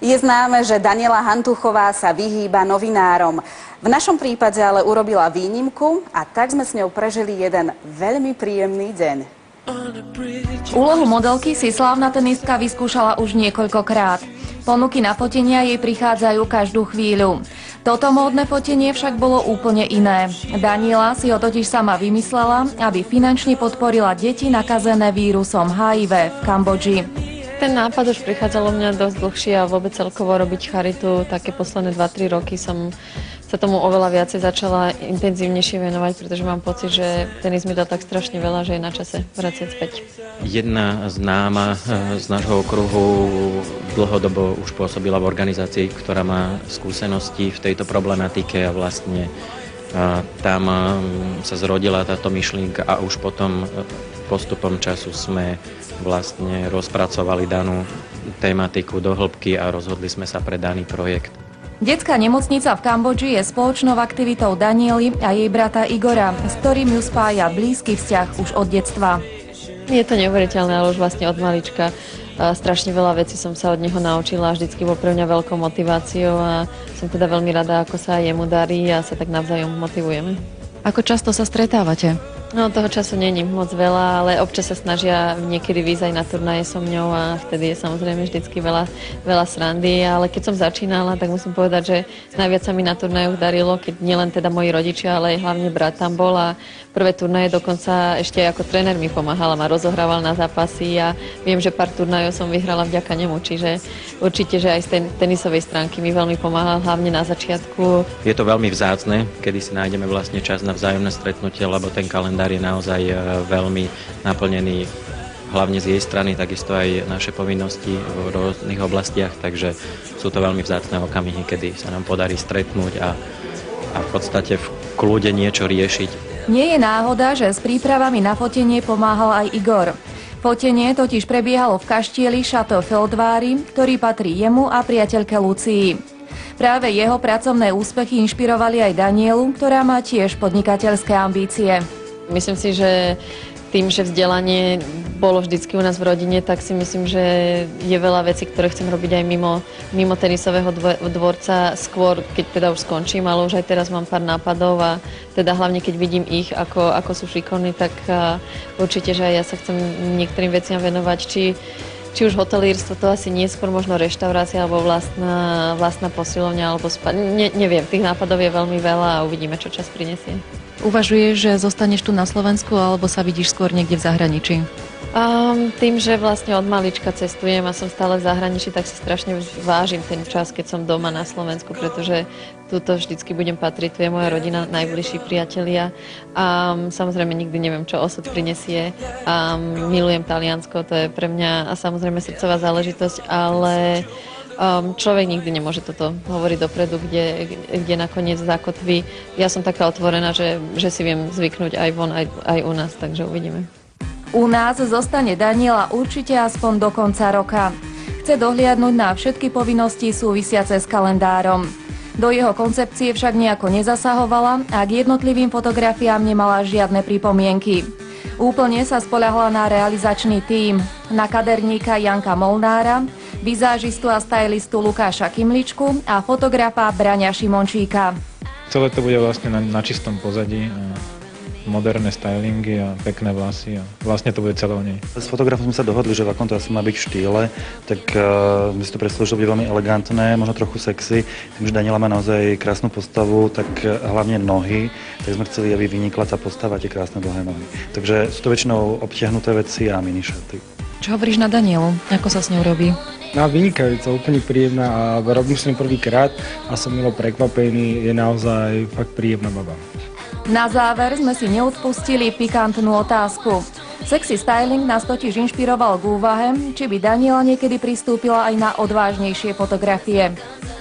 Je známe, že Daniela Hantuchová sa vyhýba novinárom. V našom prípade ale urobila výnimku a tak sme s ňou prežili jeden veľmi príjemný deň. Úlohu modelky si slávna tenistka vyskúšala už niekoľkokrát. Ponuky na fotenia jej prichádzajú každú chvíľu. Toto módne fotenie však bolo úplne iné. Daniela si ho totiž sama vymyslela, aby finančne podporila deti nakazené vírusom HIV v Kambodži. Ten nápad už prichádzalo mňa dosť dlhšie a vôbec celkovo robiť charitu. Také posledné 2-3 roky som sa tomu oveľa viacej začala intenzívnejšie venovať, pretože mám pocit, že tenis mi dal tak strašne veľa, že je na čase vrátiť späť. Jedna známa z nášho okruhu dlhodobo už pôsobila v organizácii, ktorá má skúsenosti v tejto problematike a vlastne tam sa zrodila táto myšlienka a už potom postupom času sme vlastne rozpracovali danú tematiku do hĺbky a rozhodli sme sa pre daný projekt. Detská nemocnica v Kambodži je spoločnou aktivitou Daniely a jej brata Igora, s ktorým ju spája blízky vzťah už od detstva. Je to neuveriteľné, ale už vlastne od malička. Strašne veľa vecí som sa od neho naučila, vždycky bol pre mňa veľkou motiváciou a som teda veľmi rada, ako sa jemu darí a sa tak navzájom motivujeme. Ako často sa stretávate? No, toho času není moc veľa, ale občas sa snažia niekedy výjsť aj na turnaje so mňou a vtedy je samozrejme vždycky veľa srandy, ale keď som začínala, tak musím povedať, že najviac sa mi na turnajoch darilo, keď nielen teda moji rodičia, ale aj hlavne brat tam bol a prvé turnaje dokonca ešte ako tréner mi pomáhal a ma rozohrával na zápasy a viem, že pár turnajov som vyhrala vďaka nemu, čiže určite, že aj z tej tenisovej stránky mi veľmi pomáhal, hlavne na začiatku. Je to veľmi vzácne, kedy si nájdeme vlastne čas na vzájomné stretnutie, lebo ten kalendár je naozaj veľmi naplnený, hlavne z jej strany, takisto aj naše povinnosti v rôznych oblastiach, takže sú to veľmi vzácne okamihy, kedy sa nám podarí stretnúť a v podstate v kľude niečo riešiť. Nie je náhoda, že s prípravami na fotenie pomáhal aj Igor. Fotenie totiž prebiehalo v kaštieli Chateau Feldvári, ktorý patrí jemu a priateľke Lucii. Práve jeho pracovné úspechy inšpirovali aj Danielu, ktorá má tiež podnikateľské ambície. Myslím si, že tým, že vzdelanie bolo vždycky u nás v rodine, tak si myslím, že je veľa vecí, ktoré chcem robiť aj mimo tenisového dvorca skôr, keď teda už skončím, ale už aj teraz mám pár nápadov a teda hlavne keď vidím ich, ako sú šikovní, tak určite, že aj ja sa chcem niektorým veciam venovať, či už hotelírstvo, to asi nie, skôr možno reštaurácia alebo vlastná posilovňa alebo spa. Neviem, tých nápadov je veľmi veľa a uvidíme, čo čas prinesie. Uvažuješ, že zostaneš tu na Slovensku alebo sa vidíš skôr niekde v zahraničí? Tým, že vlastne od malička cestujem a som stále v zahraničí, tak si strašne vážim ten čas, keď som doma na Slovensku, pretože tuto vždycky budem patriť, tu je moja rodina, najbližší priatelia a samozrejme nikdy neviem, čo osud prinesie. Milujem Taliansko, to je pre mňa a samozrejme srdcová záležitosť, ale človek nikdy nemôže toto hovoriť dopredu, kde nakoniec zakotví. Ja som taká otvorená, že si viem zvyknúť aj von, aj u nás, takže uvidíme. U nás zostane Daniela určite aspoň do konca roka. Chce dohliadnuť na všetky povinnosti súvisiace s kalendárom. Do jeho koncepcie však nejako nezasahovala a k jednotlivým fotografiám nemala žiadne pripomienky. Úplne sa spoľahla na realizačný tím, na kaderníka Janka Molnára, vizážistu a stylistu Lukáša Kimličku a fotografa Braňa Šimončíka. Celé to bude vlastne na čistom pozadí. Moderné stylingy a pekné vlasy a vlastne to bude celé o nej. S fotografom sme sa dohodli, že v akom to asi má byť v štýle, tak my si to predstavili, že to bude veľmi elegantné, možno trochu sexy. Tým, že Daniela má naozaj krásnu postavu, tak hlavne nohy, tak sme chceli, aby vynikla tá postava, tie krásne dlhé nohy. Takže sú to väčšinou obtiahnuté veci a minišaty. Čo hovoríš na Danielu? Ako sa s ňou robí? No, vynikajúca, úplne príjemná a robím s ňou prvýkrát a som milo prekvapený, je naozaj fakt príjemná baba. Na záver sme si neodpustili pikantnú otázku. Sexy styling nás totiž inšpiroval k úvahe, či by Daniela niekedy pristúpila aj na odvážnejšie fotografie.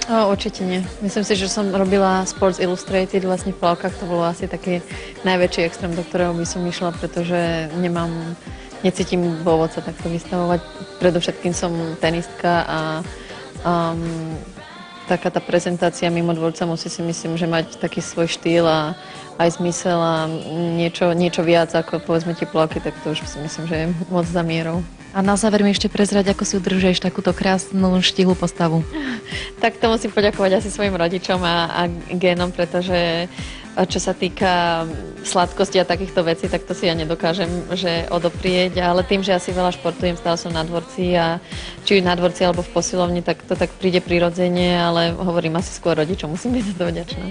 Určite nie. Myslím si, že som robila Sports Illustrated vlastne v plavkách, to bolo asi taký najväčší extrém, do ktorého by som išla, pretože necítim dôvod sa takto vystavovať. Predovšetkým som tenistka a taká tá prezentácia mimo dvorca musí si myslím, že mať taký svoj štýl a aj zmysel a niečo viac ako povedzme tie plavky, tak to už si myslím, že je moc za mierou. A na záver mi ešte prezrať, ako si udržuješ takúto krásnu, štihlú postavu. Tak to musím poďakovať asi svojim rodičom a génom, pretože čo sa týka sladkosti a takýchto vecí, tak to si ja nedokážem že odoprieť, ale tým, že asi veľa športujem, stále som na dvorci a či na dvorci alebo v posilovni, tak to tak príde prirodzene, ale hovorím asi skôr rodičom, musím byť za to vďačná.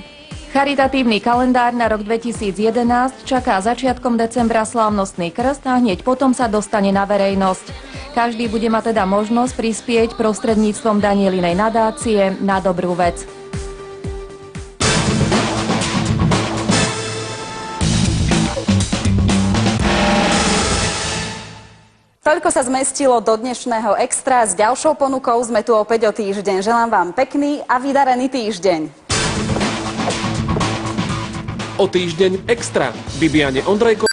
Charitatívny kalendár na rok 2011 čaká začiatkom decembra slávnostný krst a hneď potom sa dostane na verejnosť. Každý bude mať teda možnosť prispieť prostredníctvom Danielinej nadácie na dobrú vec. Toľko sa zmestilo do dnešného Extra. S ďalšou ponukou sme tu opäť o týždeň. Želám vám pekný a vydarený týždeň. O týždeň Extra. Bibiane Ondrejko